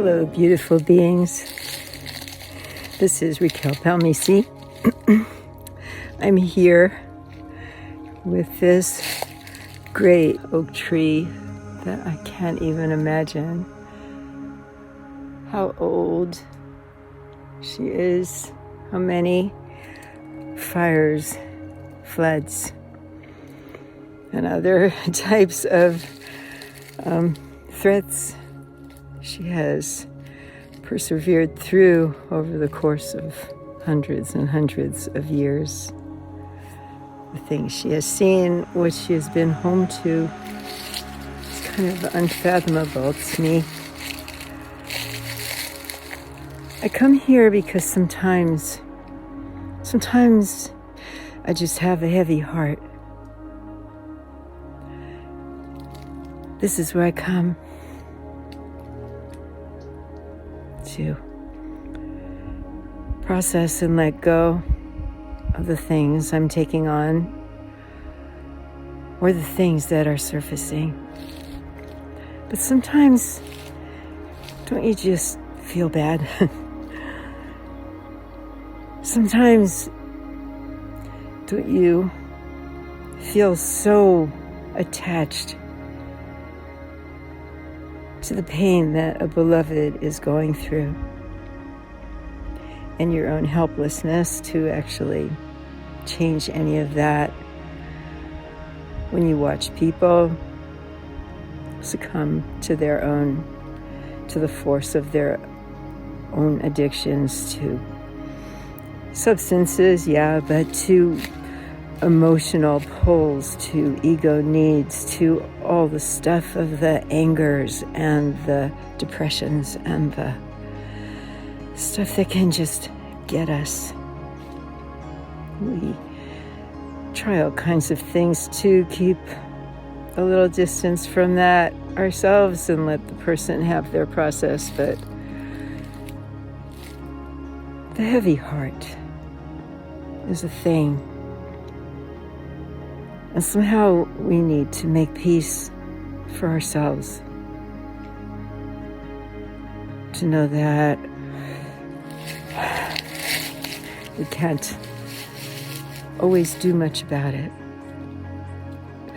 Hello, beautiful beings. This is Raquel Palmisi. I'm here with this great oak tree that I can't even imagine how old she is, how many fires, floods, and other types of threats she has persevered through over the course of hundreds and hundreds of years. The things she has seen, what she has been home to, is kind of unfathomable to me. I come here because sometimes I just have a heavy heart. This is where I come to process and let go of the things I'm taking on or the things that are surfacing. But sometimes, don't you just feel bad? Sometimes, don't you feel so attached to the pain that a beloved is going through, and your own helplessness to actually change any of that when you watch people succumb to the force of their own addictions to substances, but to emotional pulls, to ego needs, to all the stuff of the angers and the depressions and the stuff that can just get us. We try all kinds of things to keep a little distance from that ourselves and let the person have their process, but the heavy heart is a thing. And somehow we need to make peace for ourselves. To know that we can't always do much about it.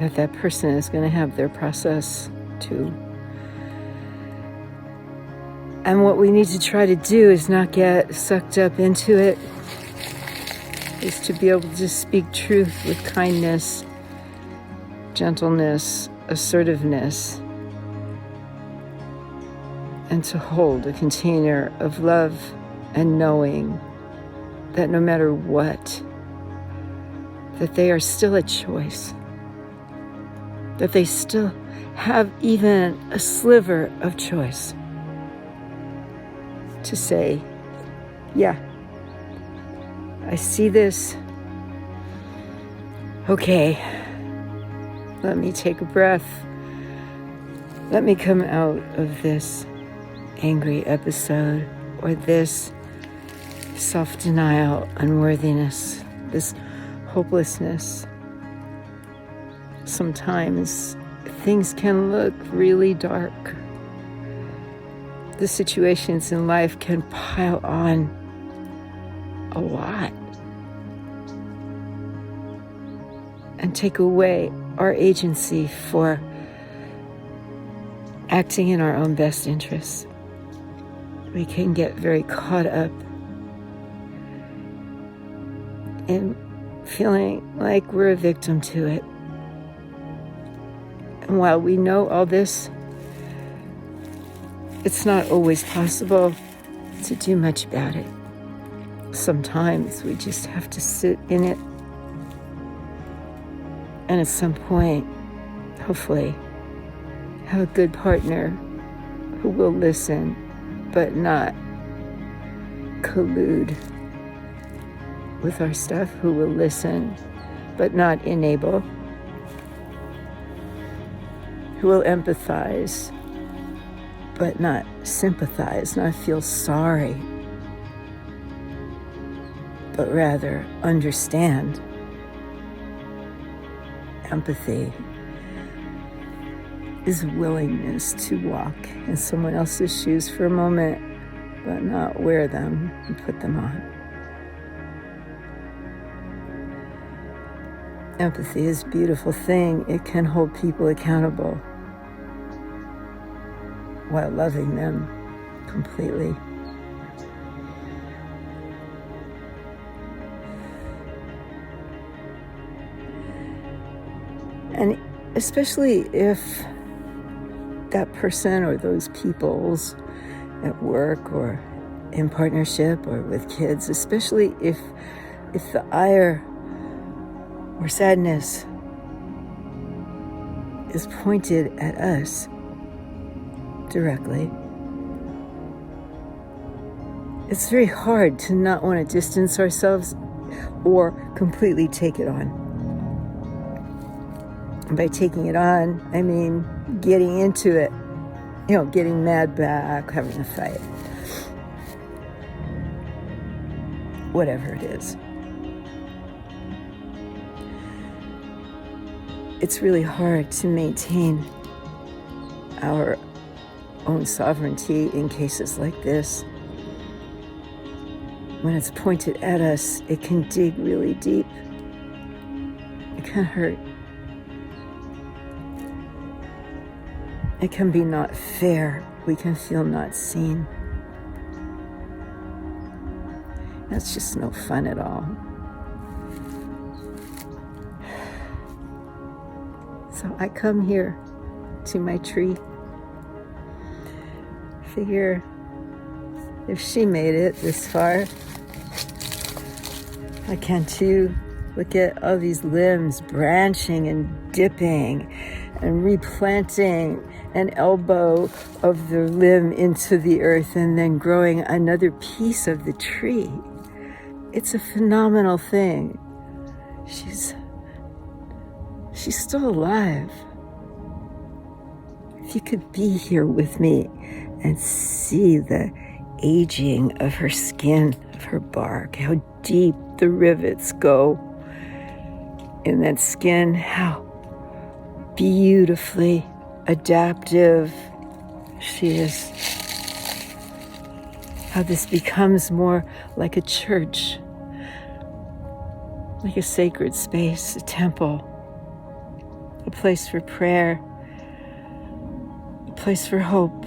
That person is going to have their process too. And what we need to try to do is not get sucked up into it. Is to be able to speak truth with kindness, gentleness, assertiveness, and to hold a container of love and knowing that no matter what, that they are still a choice, that they still have even a sliver of choice to say, yeah, I see this. Okay. Let me take a breath. Let me come out of this angry episode or this self-denial, unworthiness, this hopelessness. Sometimes things can look really dark. The situations in life can pile on a lot and take away our agency for acting in our own best interests. We can get very caught up in feeling like we're a victim to it. And while we know all this, it's not always possible to do much about it. Sometimes we just have to sit in it. And at some point, hopefully, have a good partner who will listen, but not collude with our stuff, who will listen, but not enable, who will empathize, but not sympathize, not feel sorry, but rather understand. Empathy. is willingness to walk in someone else's shoes for a moment, but not wear them and put them on. Empathy is a beautiful thing. It can hold people accountable while loving them completely. And especially if that person or those peoples at work or in partnership or with kids, especially if the ire or sadness is pointed at us directly, it's very hard to not want to distance ourselves or completely take it on. And by taking it on, I mean getting into it, getting mad back, having a fight, whatever it is. It's really hard to maintain our own sovereignty in cases like this. When it's pointed at us, it can dig really deep. It can hurt. It can be not fair. We can feel not seen. That's just no fun at all. So I come here to my tree. Figure if she made it this far, I can too. Look at all these limbs branching and dipping and replanting an elbow of the limb into the earth and then growing another piece of the tree. It's a phenomenal thing. She's still alive. If you could be here with me and see the aging of her skin, of her bark, how deep the rivets go in that skin, how beautifully adaptive she is, how this becomes more like a church, like a sacred space, a temple, a place for prayer, a place for hope,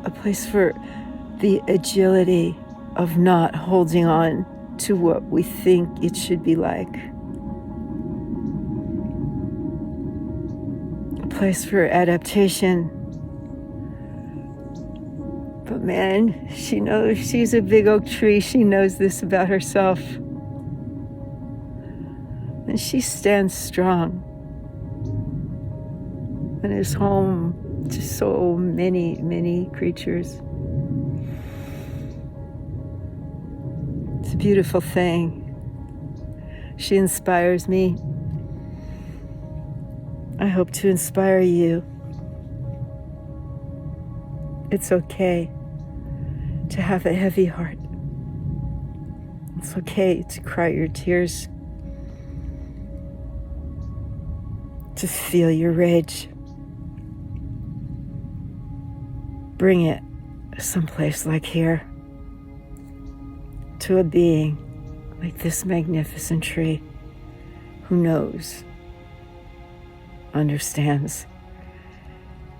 a place for the agility of not holding on to what we think it should be like. A place for adaptation. But man, she knows she's a big oak tree. She knows this about herself. And she stands strong and is home to so many, many creatures. It's a beautiful thing. She inspires me. I hope to inspire you. It's okay to have a heavy heart. It's okay to cry your tears, to feel your rage. Bring it someplace like here, to a being like this magnificent tree who knows, understands,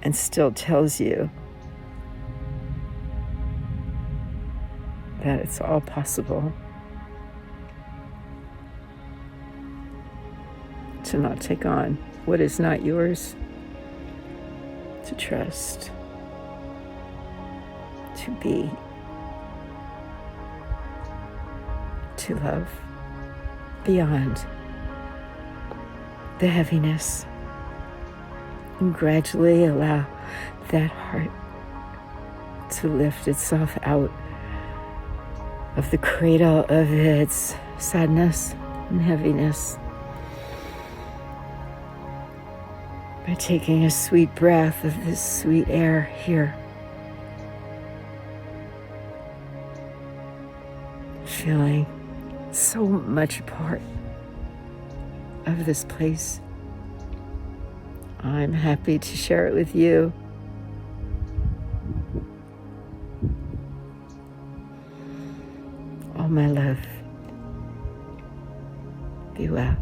and still tells you that it's all possible to not take on what is not yours, to trust, to be, to love beyond the heaviness, and gradually allow that heart to lift itself out of the cradle of its sadness and heaviness by taking a sweet breath of this sweet air here. Feeling so much a part of this place I'm happy to share it with you. All my love. Be well.